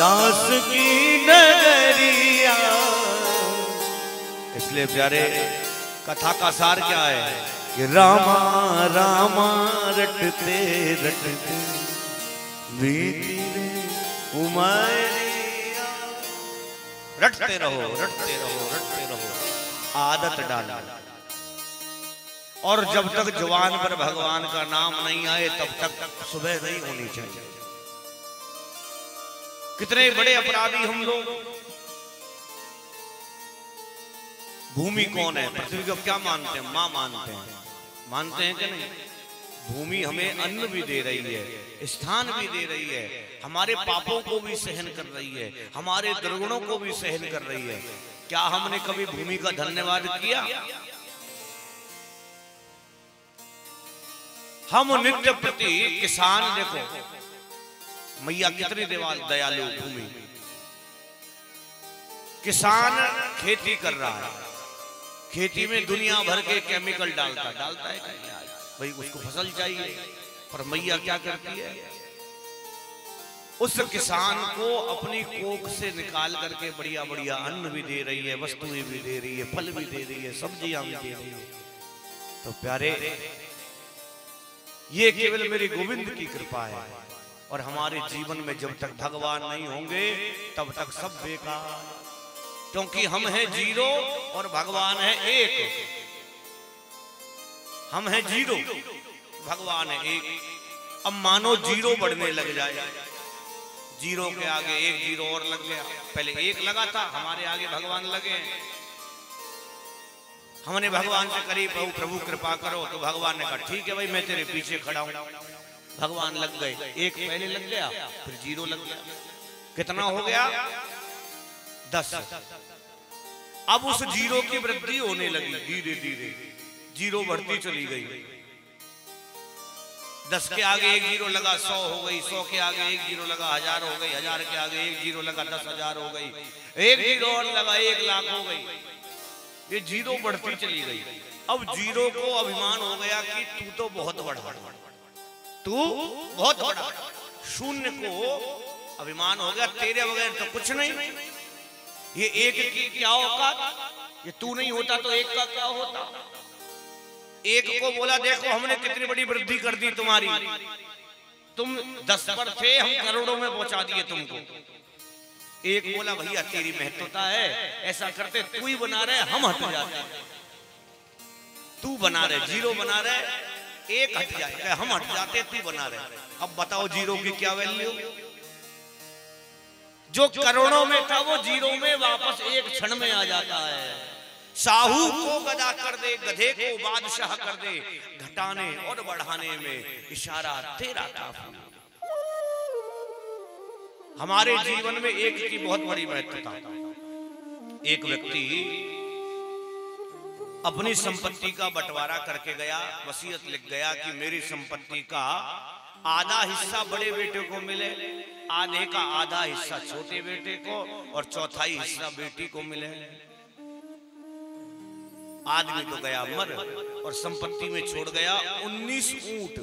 दास की नगरिया। इसलिए प्यारे कथा का सार क्या है कि रामा रामा रटते रटते बीती रे उमरिया। रटते रहो रटते रहो रटते रहो, आदत डालो। और जब तक जुबान पर भगवान का नाम नहीं आए तब तक सुबह नहीं होनी चाहिए। कितने बड़े अपराधी हम लोग। भूमि कौन है? पृथ्वी को क्या मानते हैं? मां मानते हैं। मानते हैं कि नहीं? भूमि हमें अन्न भी दे रही है, स्थान भी दे रही है, हमारे पापों को भी सहन कर रही है, हमारे दुर्गुणों को भी सहन कर रही है। क्या हमने कभी भूमि का धन्यवाद किया? हम नित्य प्रति किसान, देखो मैया कितनी दयालु भूमि। किसान खेती कर रहा है, खेती में दुनिया भर के केमिकल डालता है भाई, उसको फसल चाहिए। पर मैया क्या करती है? उस किसान को अपनी कोख से निकाल करके बढ़िया बढ़िया अन्न भी दे रही है, वस्तुएं भी दे रही है, फल भी दे रही है, सब्जियां भी दे रही है। तो प्यारे, ये केवल मेरे गोविंद की कृपा है। और हमारे जीवन में जब तक भगवान नहीं होंगे तब तक सब बेकार, क्योंकि हम हैं जीरो और भगवान है एक। हम हैं जीरो, भगवान है एक। अब मानो जीरो बढ़ने लग जाए, जीरो के आगे एक जीरो और लग गया। पहले एक लगा था, हमारे आगे भगवान लगे। हमने भगवान से करी प्रभु कृपा करो, तो भगवान ने कहा ठीक है भाई, मैं तेरे पीछे खड़ा हूं। भगवान लग गए, एक पहले लग गया, फिर जीरो लग गया। कितना हो गया? 10। अब उस जीरो की वृद्धि होने लगी, धीरे धीरे जीरो बढ़ती चली गई। 10 के आगे एक जीरो लगा 100 हो गई, 100 के आगे एक जीरो लगा 1000 हो गई, 1000 के आगे एक जीरो लगा 10,000 हो गई, एक जीरो और लगा 1 लाख हो गई। ये जीरो बढ़ती चली गई। अब जीरो को अभिमान हो गया कि तू तो बहुत बड़ा, तू बहुत बड़ा। शून्य को अभिमान हो गया, तेरे बगैर तो कुछ नहीं। ये एक की क्या औकात? ये तू नहीं होता तो एक का क्या होता? एक को बोला देखो हमने कितनी बड़ी वृद्धि कर दी तुम्हारी, तुम 10 पर थे, हम करोड़ों में पहुंचा दिए तुमको। एक बोला भैया तेरी महत्वता है, ऐसा करते तू ही बना रहे, हम हट जाते। तू बना रहे, जीरो बना रहे, एक हट जाए, हम हट जाते, तू बना रहे। अब बताओ जीरो की क्या वैल्यू? जो करोड़ों में था वो जीरो में वापस एक क्षण में आ जाता है। साहू को गदा कर दे, गधे को बादशाह कर दे, घटाने और बढ़ाने में इशारा तेरा काफी। हमारे जीवन में एक की बहुत बड़ी महत्वता। एक व्यक्ति अपनी संपत्ति का बंटवारा करके गया, वसीयत लिख गया कि मेरी संपत्ति का आधा हिस्सा बड़े बेटे को मिले, आधे का आधा हिस्सा छोटे बेटे को और चौथाई हिस्सा बेटी को मिले। आदमी तो गया मर और संपत्ति में छोड़ गया 19 ऊंट।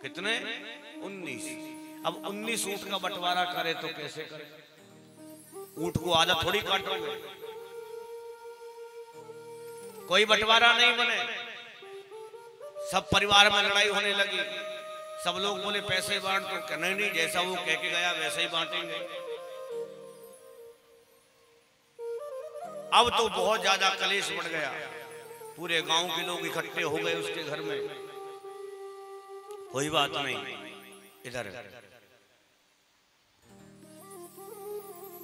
कितने? 19। अब 19 ऊंट का बंटवारा करे तो कैसे करे? ऊंट को आधा थोड़ी काटोगे, कोई बंटवारा नहीं बने। सब परिवार में लड़ाई होने लगी। सब लोग बोले पैसे बांट दो, तो नहीं नहीं, जैसा वो कह के गया वैसे ही बांटेंगे। अब तो बहुत ज्यादा कलेश बढ़ गया, पूरे गांव के लोग इकट्ठे हो गए उसके घर में। कोई बात नहीं, इधर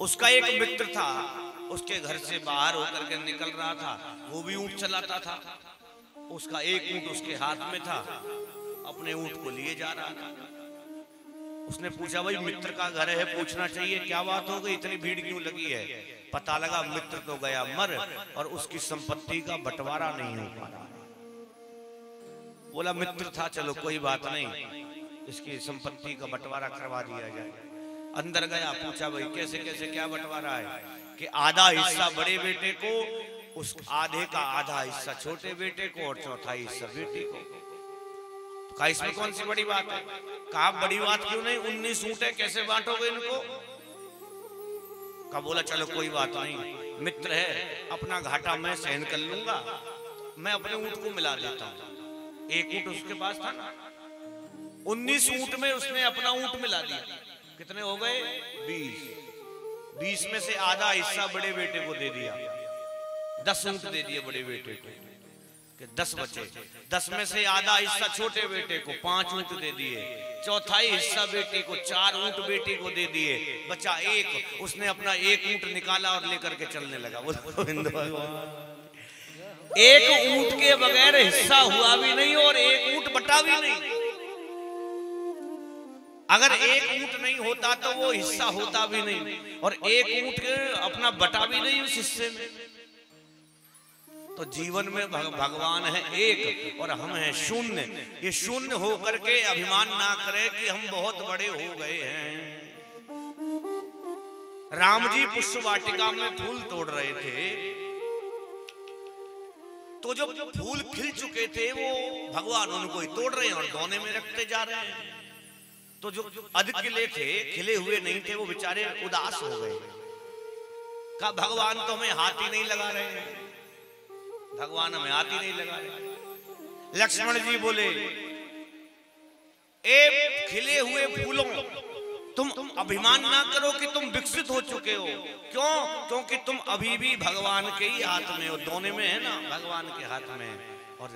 उसका एक मित्र था, उसके घर से बाहर होकर के निकल रहा था, वो भी ऊंट चलाता था। उसका एक ऊंट उसके हाथ में था, अपने ऊंट को लिए जा रहा था। उसने पूछा भाई मित्र का घर है, पूछना चाहिए क्या बात हो गई, इतनी भीड़ क्यों लगी है? पता लगा मित्र तो गया मर और उसकी संपत्ति का बंटवारा नहीं हो पा रहा। बोला मित्र था, चलो कोई बात नहीं, इसकी संपत्ति का बंटवारा करवा दिया जाए। अंदर गया, पूछा भाई कैसे कैसे क्या बंटवारा है? कि आधा हिस्सा बड़े बेटे को, उस आधे का आधा हिस्सा छोटे बेटे को और चौथाई हिस्सा बेटी को। तो इसमें कौन सी बड़ी बात है? कहा बड़ी बात क्यों नहीं, 19 ऊंट है, कैसे बांटोगे इनको? का बोला चलो कोई बात नहीं, मित्र है, अपना घाटा मैं सहन कर लूंगा, मैं अपने ऊंट को मिला लेता हूं। एक ऊंट उसके पास था ना, 19 ऊंट में उसने अपना ऊंट मिला दिया। कितने हो गए? 20 में से आधा हिस्सा बड़े बेटे को दे दिया, 10 ऊंट दे दिए बड़े बेटे को कि 10 बचे। 10 में से आधा हिस्सा छोटे बेटे को, 5 ऊंट दे दिए। चौथाई हिस्सा बेटी को, 4 ऊंट बेटी को दे दिए, बचा 1। उसने अपना 1 ऊंट निकाला और लेकर के चलने लगा। गोविंद भगवान, 1 ऊंट के बगैर हिस्सा हुआ भी नहीं और 1 ऊंट बटा भी नहीं। अगर 1 ऊंट नहीं होता तो वो हिस्सा होता भी नहीं, और 1 ऊंट अपना बटा भी नहीं उस हिस्से में। तो जीवन में भगवान है एक और हम हैं शून्य। ये शून्य होकर के अभिमान ना करें कि हम बहुत बड़े हो गए हैं। राम जी पुष्प वाटिका में फूल तोड़ रहे थे, तो जो फूल खिल चुके थे वो भगवान उनको ही तोड़ रहे हैं और दोने में रखते जा रहे हैं। तो जो अधिक खिले थे, खिले हुए नहीं थे, वो बेचारे उदास हो गए। कहा भगवान तो हमें हाथ ही नहीं लगा रहे हैं, भगवान हमें हाथ ही नहीं लगा रहे। लक्ष्मण जी बोले, ए खिले हुए फूलों, तुम अभिमान ना करो कि तुम विकसित हो चुके हो। क्यों? क्योंकि तुम अभी भी भगवान के ही हाथ में हो, दोनों में है ना, भगवान के हाथ में। और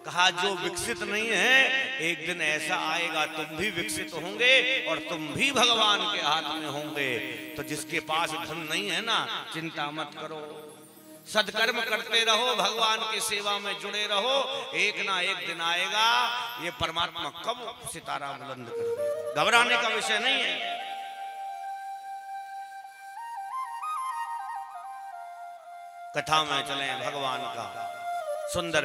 कहा जो विकसित नहीं है, एक दिन ऐसा आएगा तुम भी विकसित होंगे और तुम भी भगवान के हाथ में होंगे। तो जिसके पास धन नहीं है ना, चिंता मत करो, सदकर्म करते रहो, भगवान की सेवा में जुड़े रहो, एक ना एक दिन आएगा ये परमात्मा कब सितारा बुलंद कर देगा। घबराने का विषय नहीं है। कथा में चले भगवान का सुंदर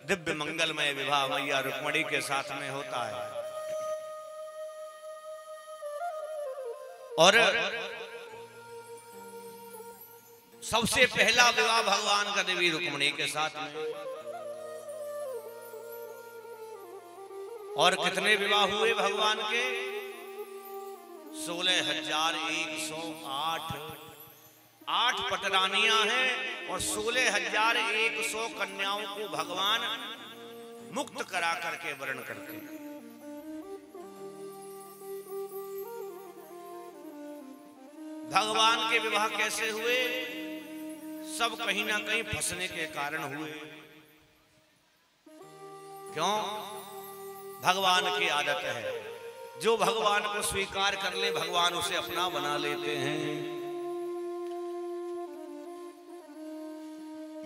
दिव्य मंगलमय विवाह मैया रुक्मणी के साथ में होता है। और सबसे पहला विवाह भगवान का देवी रुक्मणी के साथ में। और कितने विवाह हुए भगवान के? 16,108 8 पटरानियां हैं और 16,100 कन्याओं को भगवान मुक्त करा करके वर्ण करते हैं। भगवान के विवाह कैसे हुए? सब कहीं ना कहीं फंसने के कारण हुए। क्यों? भगवान की आदत है, जो भगवान को स्वीकार कर ले भगवान उसे अपना बना लेते हैं।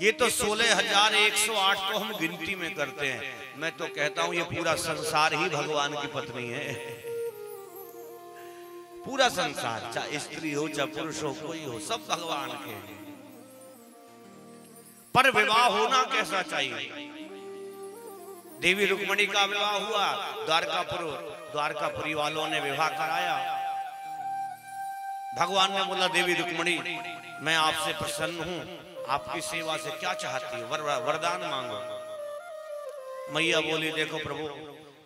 ये तो 16,108 तो हम गिनती में करते हैं। मैं तो कहता हूं ये पूरा संसार ही भगवान की पत्नी है। पूरा संसार, चाहे स्त्री हो चाहे पुरुष हो, कोई हो, सब भगवान के हैं। पर विवाह होना कैसा चाहिए? देवी रुक्मणी का विवाह हुआ, द्वारकापुरी वालों ने विवाह कराया। भगवान ने बोला देवी रुक्मणी मैं आपसे प्रसन्न हूं, आपकी सेवा से क्या चाहती हो? वरदान मांगो। मैया बोली देखो प्रभु,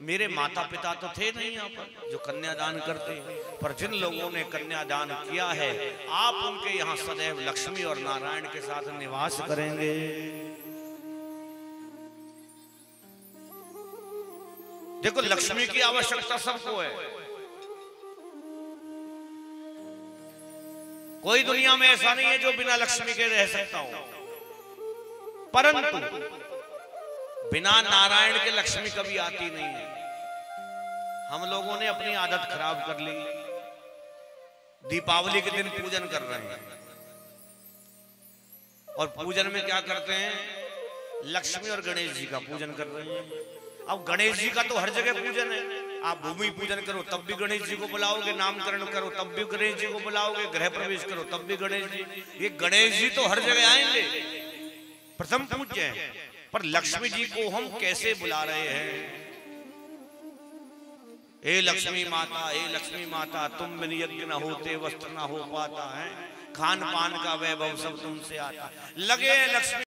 मेरे माता पिता तो थे नहीं यहाँ पर जो कन्यादान करते, पर जिन लोगों ने कन्यादान किया है आप उनके यहाँ सदैव लक्ष्मी और नारायण के साथ निवास करेंगे। देखो लक्ष्मी की आवश्यकता सबको है। कोई दुनिया में ऐसा नहीं है जो बिना लक्ष्मी के रह सकता हो, परंतु बिना नारायण के लक्ष्मी कभी आती नहीं है। हम लोगों ने अपनी आदत खराब कर ली। दीपावली के दिन पूजन कर रहे हैं और पूजन में क्या करते हैं? लक्ष्मी और गणेश जी का पूजन कर रहे हैं। अब गणेश जी का तो हर जगह पूजन है। आप भूमि पूजन करो तब भी गणेश जी को बुलाओगे, नामकरण करो तब भी गणेश जी को बुलाओगे, गृह प्रवेश करो तब भी गणेश जी। ये गणेश जी तो हर जगह आएंगे, प्रथम पूज्य हैं। पर लक्ष्मी जी को हम कैसे बुला रहे हैं? हे लक्ष्मी माता, हे लक्ष्मी माता, तुम बिन यज्ञ न होते वस्त्र न हो पाता है, खान पान का वैभव सब तुमसे आता। लगे लक्ष्मी